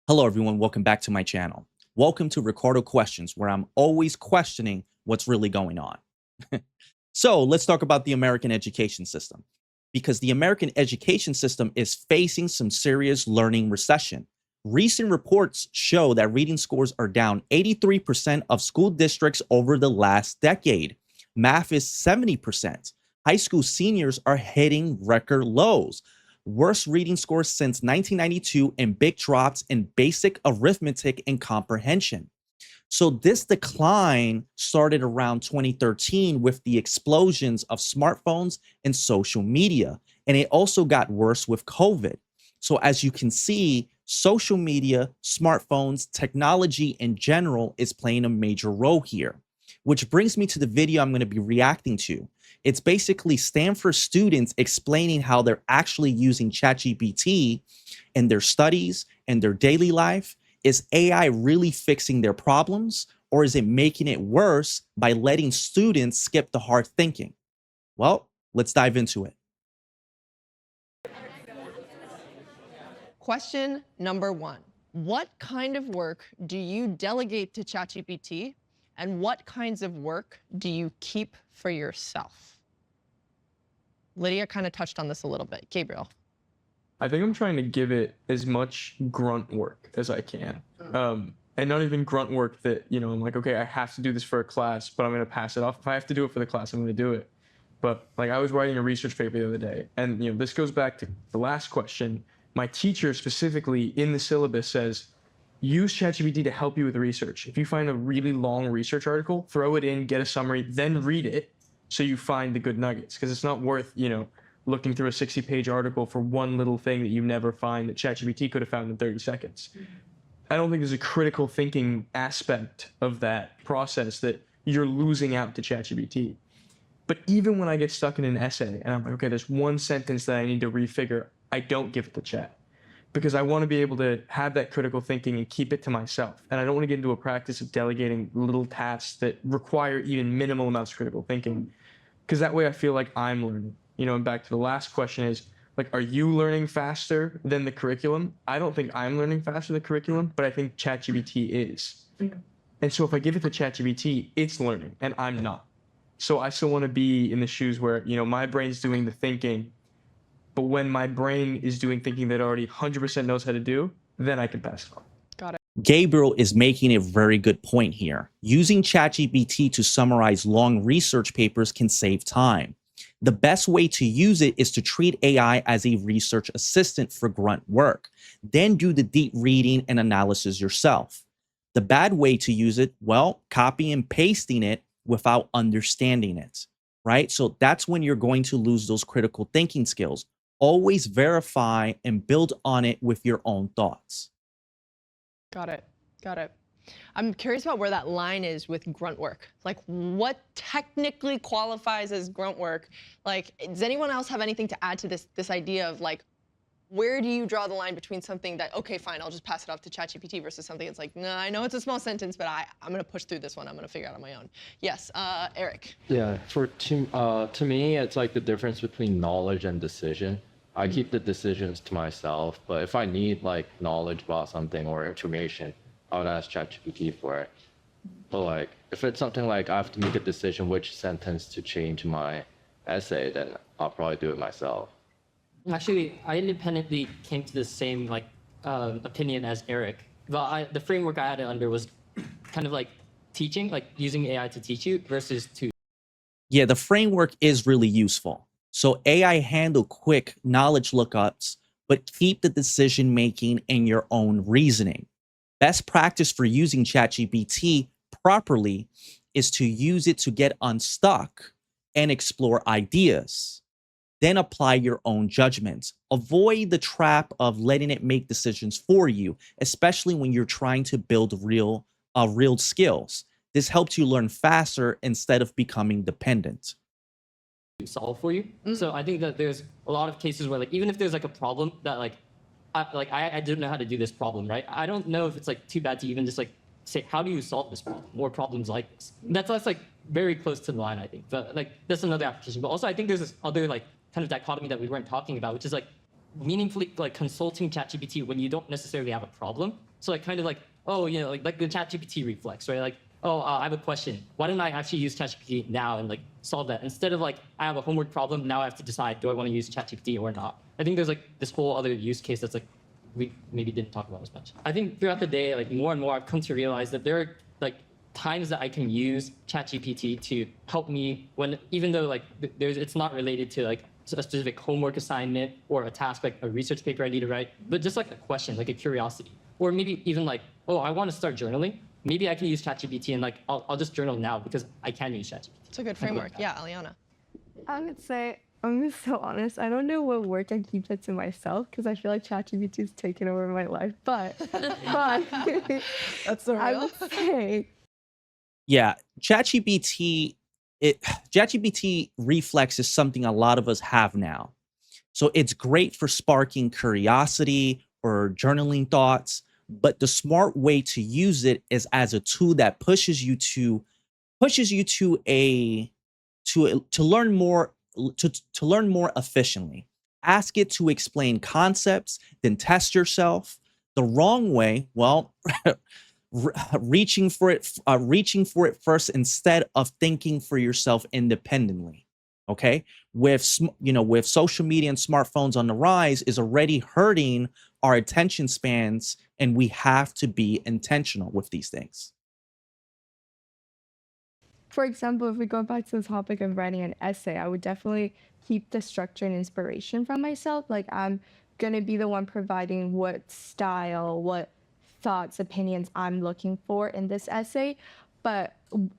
Hello, everyone. Welcome back to my channel. Welcome to Ricardo Questions, where I'm always questioning what's really going on. So let's talk about the American education system, because the American education system is facing some serious learning recession. Recent reports show that reading scores are down 83% of school districts over the last decade. Math is 70%. High school seniors are hitting record lows. Worst reading scores since 1992 and big drops in basic arithmetic and comprehension. So this decline started around 2013 with the explosions of smartphones and social media. And it also got worse with COVID. So as you can see, social media, smartphones, technology in general is playing a major role here. Which brings me to the video I'm going to be reacting to. It's basically Stanford students explaining how they're actually using ChatGPT in their studies and their daily life. Is AI really fixing their problems, or is it making it worse by letting students skip the hard thinking? Well, let's dive into it. Question number 1. What kind of work do you delegate to ChatGPT, and what kinds of work do you keep for yourself? Lydia kind of touched on this a little bit. Gabriel. I think I'm trying to give it as much grunt work as I can. And not even grunt work that, I'm like, okay, I have to do this for a class, but I'm going to pass it off. If I have to do it for the class, I'm going to do it. But like I was writing a research paper the other day, and this goes back to the last question. My teacher specifically in the syllabus says, use ChatGPT to help you with research. If you find a really long research article, throw it in, get a summary, then read it so you find the good nuggets. Because it's not worth, looking through a 60-page article for one little thing that you never find that ChatGPT could have found in 30 seconds. I don't think there's a critical thinking aspect of that process that you're losing out to ChatGPT. But even when I get stuck in an essay and I'm like, okay, there's one sentence that I need to refigure, I don't give it to Chat. Because I want to be able to have that critical thinking and keep it to myself. And I don't want to get into a practice of delegating little tasks that require even minimal amounts of critical thinking. Because that way I feel like I'm learning. And back to the last question is, like, are you learning faster than the curriculum? I don't think I'm learning faster than the curriculum, but I think ChatGPT is. And so if I give it to ChatGPT, it's learning and I'm not. So I still want to be in the shoes where, my brain's doing the thinking, but when my brain is doing thinking that already 100% knows how to do, then I can pass it on. Got it. Gabriel is making a very good point here. Using ChatGPT to summarize long research papers can save time. The best way to use it is to treat AI as a research assistant for grunt work, then do the deep reading and analysis yourself. The bad way to use it, well, copy and pasting it without understanding it, right? So that's when you're going to lose those critical thinking skills. Always verify and build on it with your own thoughts. Got it. Got it. I'm curious about where that line is with grunt work. Like, what technically qualifies as grunt work? Like, does anyone else have anything to add to this idea of, like, where do you draw the line between something that, okay, fine, I'll just pass it off to ChatGPT, versus something that's like, no, I know it's a small sentence, but I'm going to push through this one. I'm going to figure it out on my own. Yes, Eric. Yeah, to me, it's like the difference between knowledge and decision. I keep the decisions to myself, but if I need like knowledge about something or information, I would ask ChatGPT for it. But like, if it's something like I have to make a decision which sentence to change my essay, then I'll probably do it myself. Actually, I independently came to the same opinion as Eric. But the framework I had it under was kind of like teaching, like using AI to teach you versus to. Yeah, the framework is really useful. So AI handle quick knowledge lookups, but keep the decision making and your own reasoning. Best practice for using ChatGPT properly is to use it to get unstuck and explore ideas. Then apply your own judgments. Avoid the trap of letting it make decisions for you, especially when you're trying to build real skills. This helps you learn faster instead of becoming dependent. Solve for you. So I think that there's a lot of cases where, like, even if there's like a problem that I didn't know how to do this problem, right? I don't know if it's like too bad to even just like say, how do you solve this problem or problems like this? That's like very close to the line, I think. But like that's another application. But also I think there's this other like kind of dichotomy that we weren't talking about, which is like meaningfully like consulting ChatGPT when you don't necessarily have a problem. So like kind of like, oh, you know, like the ChatGPT reflex, right? Like, oh, I have a question. Why don't I actually use ChatGPT now and like solve that instead of like I have a homework problem, now I have to decide, do I want to use ChatGPT or not? I think there's like this whole other use case that's like we maybe didn't talk about as much. I think throughout the day, like more and more, I've come to realize that there are like times that I can use ChatGPT to help me when, even though like it's not related to like a specific homework assignment or a task like a research paper I need to write, but just like a question, like a curiosity, or maybe even like, oh, I want to start journaling. Maybe I can use ChatGPT and like I'll just journal now because I can use ChatGPT. It's a good framework. Yeah, Aliana. I would say, I'm gonna be so honest, I don't know what work I keep that to myself because I feel like ChatGPT is taking over my life. But That's the I real. would say, Yeah, ChatGPT Reflex is something a lot of us have now. So it's great for sparking curiosity or journaling thoughts, but the smart way to use it is as a tool that pushes you to learn more to learn more efficiently. Ask it to explain concepts, then test yourself. The wrong way, well, reaching for it first instead of thinking for yourself independently. Okay, with social media and smartphones on the rise, is already hurting our attention spans, and we have to be intentional with these things. for example, if we go back to the topic of writing an essay, I would definitely keep the structure and inspiration from myself. Like, I'm gonna be the one providing what style, what thoughts, opinions I'm looking for in this essay. But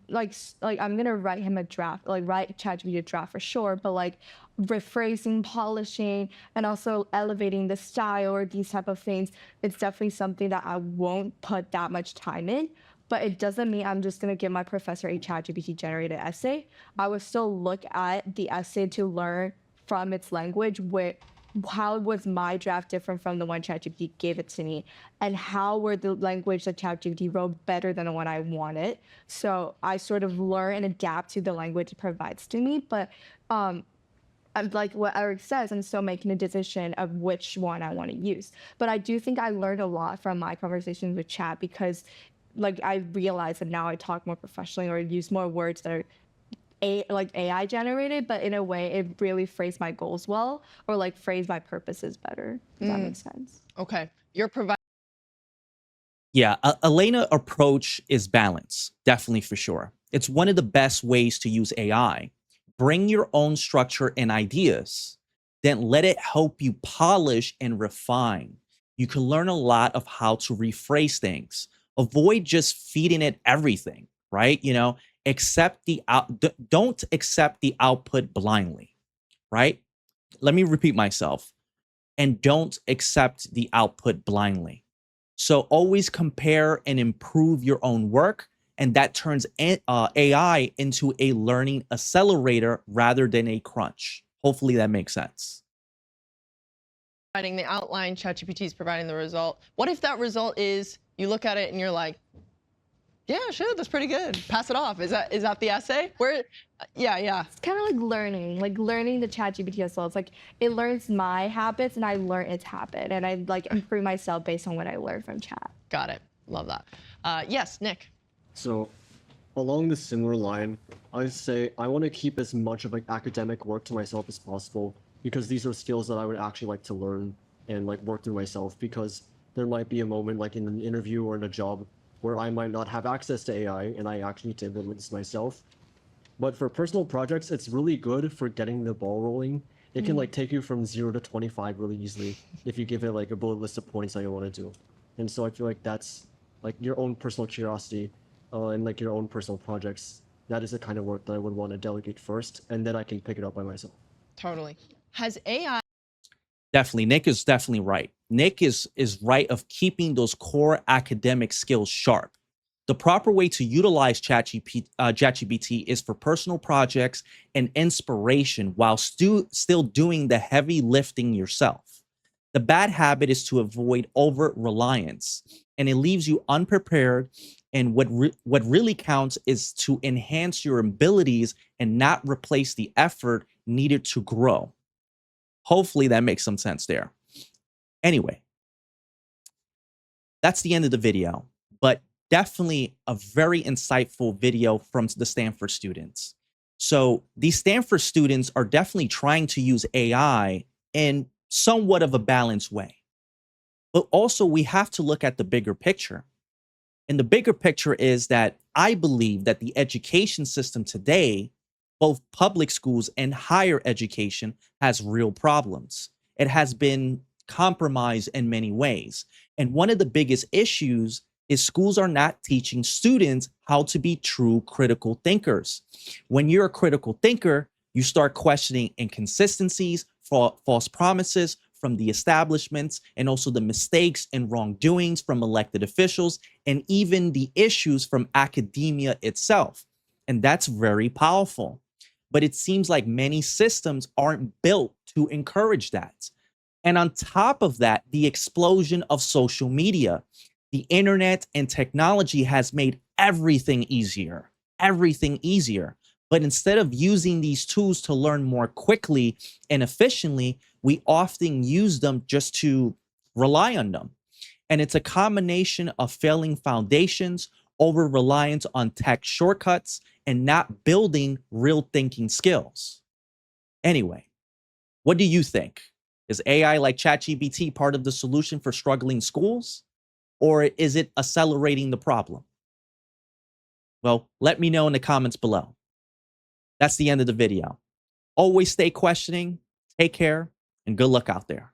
like I'm gonna write him a draft, like write ChatGPT a draft for sure, but like rephrasing, polishing, and also elevating the style or these type of things, it's definitely something that I won't put that much time in. But it doesn't mean I'm just gonna give my professor a ChatGPT generated essay. I would still look at the essay to learn from its language, how was my draft different from the one ChatGPT gave it to me, and how were the language that ChatGPT wrote better than the one I wanted. So I sort of learn and adapt to the language it provides to me. But like what Eric says, I'm still making a decision of which one I want to use. But I do think I learned a lot from my conversations with Chat because like I realize that now I talk more professionally or use more words that are like AI generated, but in a way it really phrased my goals well or like phrased my purposes better. Does that make sense? Okay. You're providing. Yeah, Elena approach is balance, definitely for sure. It's one of the best ways to use AI. Bring your own structure and ideas, then let it help you polish and refine. You can learn a lot of how to rephrase things. Avoid just feeding it everything, right? Don't accept the output blindly, right? Let me repeat myself. And don't accept the output blindly. So always compare and improve your own work, and that turns AI into a learning accelerator rather than a crunch. Hopefully that makes sense. Providing the outline, ChatGPT is providing the result. What if that result is you look at it and you're like, yeah, sure, that's pretty good. Pass it off. Is that the essay? Yeah. It's kind of like learning the ChatGPT as well. It's like it learns my habits and I learn its habit, and I like improve myself based on what I learned from Chat. Got it. Love that. Yes, Nick. So, along the similar line, I say I want to keep as much of like academic work to myself as possible because these are skills that I would actually like to learn and like work through myself, because there might be a moment like in an interview or in a job where I might not have access to AI and I actually need to implement this myself. But for personal projects, it's really good for getting the ball rolling. It can like take you from 0 to 25 really easily if you give it like a bullet list of points that you want to do. And so I feel like that's like your own personal curiosity and like your own personal projects. That is the kind of work that I would want to delegate first, and then I can pick it up by myself. Totally. Has AI. Definitely, Nick is definitely right. Nick is right of keeping those core academic skills sharp. The proper way to utilize ChatGPT is for personal projects and inspiration while still doing the heavy lifting yourself. The bad habit is to avoid over-reliance, and it leaves you unprepared. And what really counts is to enhance your abilities and not replace the effort needed to grow. Hopefully that makes some sense there. Anyway, that's the end of the video, but definitely a very insightful video from the Stanford students. So these Stanford students are definitely trying to use AI in somewhat of a balanced way. But also we have to look at the bigger picture. And the bigger picture is that I believe that the education system today, both public schools and higher education, has real problems. It has been compromised in many ways. And one of the biggest issues is schools are not teaching students how to be true critical thinkers. When you're a critical thinker, you start questioning inconsistencies, false promises from the establishments, and also the mistakes and wrongdoings from elected officials, and even the issues from academia itself. And that's very powerful. But it seems like many systems aren't built to encourage that. And on top of that, the explosion of social media, the internet and technology has made everything easier, everything easier. But instead of using these tools to learn more quickly and efficiently, we often use them just to rely on them. And it's a combination of failing foundations, over reliance on tech shortcuts, and not building real thinking skills. Anyway, what do you think? Is AI like ChatGPT part of the solution for struggling schools? Or is it accelerating the problem? Well, let me know in the comments below. That's the end of the video. Always stay questioning, take care, and good luck out there.